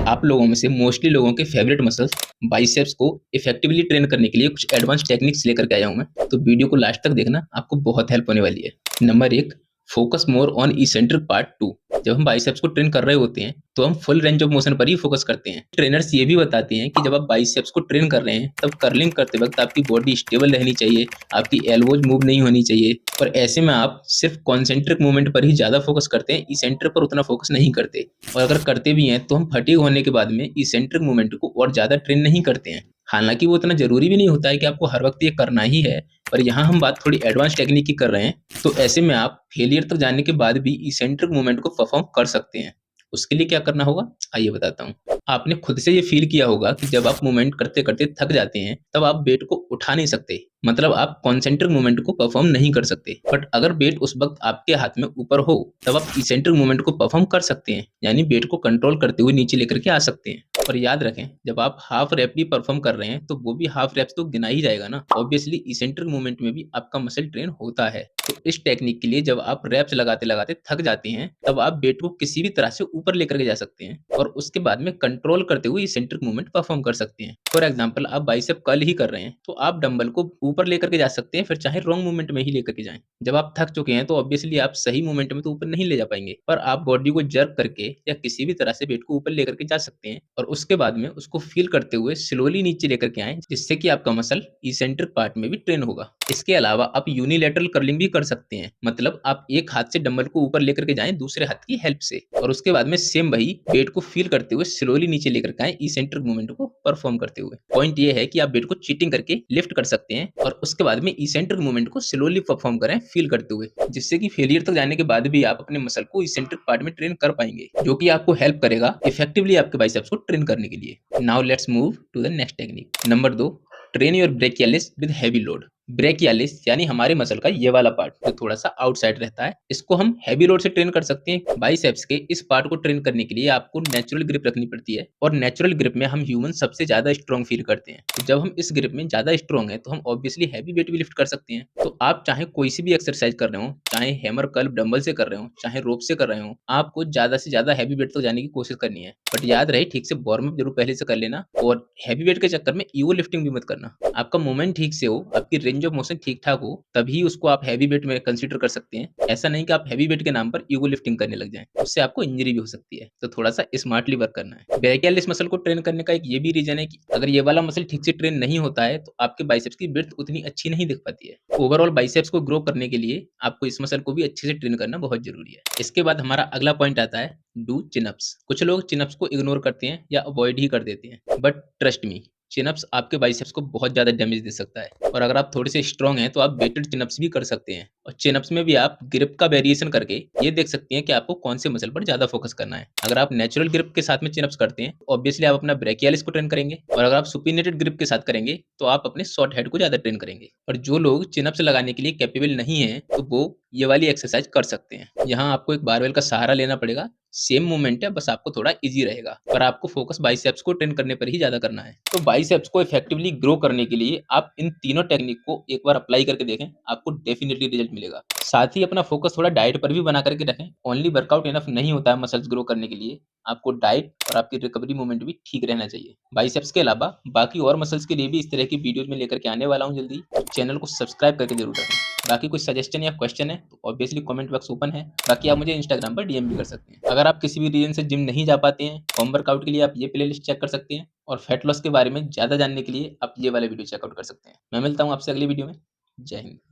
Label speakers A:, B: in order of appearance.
A: आप लोगों में से मोस्टली लोगों के फेवरेट मसल्स बाइसेप्स को इफेक्टिवली ट्रेन करने के लिए कुछ एडवांस टेक्निक्स लेकर के आया हूं मैं। तो वीडियो को लास्ट तक देखना, आपको बहुत हेल्प होने वाली है। Number 1, focus more on eccentric part 2। जब हम बाइसेप्स को ट्रेन कर रहे होते हैं तो हम फुल रेंज ऑफ मोशन पर ही फोकस करते हैं। ट्रेनर्स ये भी बताते हैं कि जब आप बाइसेप्स को ट्रेन कर रहे हैं तब कर्लिंग करते वक्त आपकी बॉडी स्टेबल रहनी चाहिए, आपकी एल्बोज मूव नहीं होनी चाहिए, और ऐसे में आप सिर्फ कॉन्सेंट्रिक मूवमेंट पर ही ज्यादा फोकस करते हैं, इसेंट्रिक पर उतना फोकस नहीं करते। और अगर करते भी हैं तो हम फटीग होने के बाद में इसेंट्रिक मूवमेंट को और ज्यादा ट्रेन नहीं करते हैं। हालांकि वो इतना जरूरी भी नहीं होता है कि आपको हर वक्त ये करना ही है, पर यहाँ हम बात थोड़ी एडवांस टेक्निक की कर रहे हैं। तो ऐसे में आप फेलियर तक जाने के बाद भी इसेंट्रिक मूवमेंट को परफॉर्म कर सकते हैं। उसके लिए क्या करना होगा, आइए बताता हूँ। आपने खुद से ये फील किया होगा कि जब आप मूवमेंट करते करते थक जाते हैं तब आप वेट को उठा नहीं सकते, मतलब आप कॉन्सेंट्रिक मूवमेंट को परफॉर्म नहीं कर सकते। बट अगर वेट उस वक्त आपके हाथ में ऊपर हो तब आप इसेंट्रिक मूवमेंट को परफॉर्म कर सकते हैं, यानी वेट को कंट्रोल करते हुए नीचे लेकर के आ सकते हैं। और याद रखें, जब आप हाफ रैप भी परफॉर्म कर रहे हैं तो वो भी हाफ रैप्स तो गिना ही जाएगा ना। ऑब्वियसली इसेंट्रिक मूवमेंट में भी आपका मसल ट्रेन होता है। तो इस टेक्निक के लिए जब आप रैप्स लगाते लगाते थक जाते हैं तब आप वेट को किसी भी तरह से ऊपर लेकर के जा सकते हैं और उसके बाद में कंट्रोल करते हुए इसेंट्रिक मूवमेंट परफॉर्म कर सकते हैं। फॉर एग्जांपल, आप बाइसेप कर्ल ही कर रहे हैं तो आप डंबल को ऊपर लेकर के जा सकते हैं, फिर चाहे रॉन्ग मूवमेंट में ही लेकर के जाएं। जब आप थक चुके हैं तो ऑब्वियसली आप सही मूवमेंट में तो ऊपर नहीं ले जा पाएंगे, पर आप बॉडी को जर्क करके या किसी भी तरह से वेट को ऊपर लेकर के जा सकते हैं और उसके बाद में उसको फील करते हुए स्लोली नीचे लेकर के आए, जिससे कि आपका मसल इसेंट्रिक पार्ट में भी ट्रेन होगा। इसके अलावा आप यूनिलैटरल कर्लिंग भी कर सकते हैं, मतलब आप एक हाथ से डंबल को ऊपर लेकर के जाएं दूसरे हाथ की हेल्प से, और उसके बाद में सेम वही वेट को फील करते हुए स्लोली नीचे लेकर के आए इसेंट्रिक मूवमेंट को परफॉर्म करते हुए। पॉइंट ये है कि आप वेट को चीटिंग करके लिफ्ट कर सकते हैं और उसके बाद में इसेंट्रिक मूवमेंट को स्लोली परफॉर्म करें फील करते हुए, जिससे कि फेलियर तक जाने के बाद भी आप अपने मसल को इसेंट्रिक पार्ट में ट्रेन कर पाएंगे, जो कि आपको हेल्प करेगा इफेक्टिवली आपके बाइसेप्स को ट्रेन करने के लिए। Now let's move to the next technique. Number 2, train your brachialis with heavy load. Brachialis यानी हमारे मसल का ये वाला पार्ट जो थोड़ा सा आउटसाइड रहता है, इसको हम हैवी लोड से ट्रेन कर सकते हैं। बाइसेप्स के इस पार्ट को ट्रेन करने के लिए आपको नेचुरल ग्रिप रखनी पड़ती है, और नेचुरल ग्रिप में हम ह्यूमन सबसे ज्यादा स्ट्रॉन्ग फील करते हैं। तो जब हम इस ग्रिप में ज्यादा स्ट्रॉन्ग है तो हम ऑब्वियसली हैवी वेट भी लिफ्ट कर सकते हैं। तो आप चाहे कोई सी भी एक्सरसाइज कर रहे हो, चाहे हैमर कर्ल डंबल से कर रहे हो, चाहे रोप से कर रहे हो, आपको ज्यादा से ज्यादा हैवी वेट तक जाने की कोशिश करनी है। बट याद रहे, ठीक से वार्म अप जरूर पहले से कर लेना, और हैवी वेट के चक्कर में ईगो लिफ्टिंग भी मत करना। आपका मूवमेंट ठीक से हो, आपकी रेंज ऑफ मोशन ठीक ठाक हो, तभी उसको आप हैवी वेट में कंसीडर कर सकते हैं। ऐसा नहीं कि आप हैवी वेट के नाम पर ईगो लिफ्टिंग करने लग जाएं, उससे आपको इंजरी भी हो सकती है। तो थोड़ा सा स्मार्टली वर्क करना है। ब्रेकियालिस मसल को ट्रेन करने का एक ये भी रीजन है कि अगर ये वाला मसल ठीक से ट्रेन नहीं होता है तो आपके बाइसेप्स की विड्थ उतनी अच्छी नहीं दिख पाती है। ओवरऑल बाइसेप्स को ग्रो करने के लिए आपको इस मसल को भी अच्छे से ट्रेन करना बहुत जरूरी है। इसके बाद हमारा अगला पॉइंट आता है डू चिनअप्स। कुछ लोग चिनअप्स को इग्नोर करते हैं या अवॉइड ही कर देते हैं, बट ट्रस्ट मी, चिनअप्स आपके बाइसेप्स को बहुत ज्यादा डैमेज दे सकता है। और अगर आप थोड़े से स्ट्रांग हैं तो आप वेटेड चिनअप्स भी कर सकते हैं, और चिनअप्स में भी आप ग्रिप का वेरिएशन करके ये देख सकते हैं कि आपको कौन से मसल पर ज्यादा फोकस करना है। अगर आप नेचुरल ग्रिप के साथ में चिनअप्स करते हैं तो ऑब्वियसली आप अपना ब्रेकियालिस को ट्रेन करेंगे, और अगर आप सुपिनेटेड ग्रिप के साथ करेंगे तो आप अपने शॉर्ट हेड को ज्यादा ट्रेन करेंगे। और जो लोग चिनअप्स लगाने के लिए कैपेबल नहीं है तो वो ये वाली एक्सरसाइज कर सकते हैं। यहाँ आपको एक बारवेल का सहारा लेना पड़ेगा, सेम मूवमेंट है, बस आपको थोड़ा इजी रहेगा, पर आपको फोकस बाइसेप्स को ट्रेन करने पर ही ज्यादा करना है। तो बाइसेप्स को इफेक्टिवली ग्रो करने के लिए आप इन तीनों टेक्निक को एक बार अप्लाई करके देखें, आपको डेफिनेटली रिजल्ट मिलेगा। साथ ही अपना फोकस थोड़ा डाइट पर भी बना करके रखें। ओनली वर्कआउट इनफ नहीं होता है मसल्स ग्रो करने के लिए, आपको डाइट और आपकी रिकवरी मूवमेंट भी ठीक रहना चाहिए। बाइसेप्स के अलावा बाकी और मसल्स के लिए भी इस तरह की वीडियोज में लेकर के आने वाला हूँ जल्दी, तो चैनल को सब्सक्राइब करके जरूर रखें। बाकी कोई सजेशन या क्वेश्चन है तो ऑब्वियसली कमेंट बॉक्स ओपन है। बाकी आप मुझे इंस्टाग्राम पर डीएम भी कर सकते हैं। अगर आप किसी भी रीजन से जिम नहीं जा पाते हैं, होम वर्कआउट के लिए आप ये प्लेलिस्ट चेक कर सकते हैं, और फैट लॉस के बारे में ज्यादा जानने के लिए आप ये वाला वीडियो चेकआउट कर सकते हैं। मैं मिलता हूँ आपसे अगली वीडियो में। जय हिंद।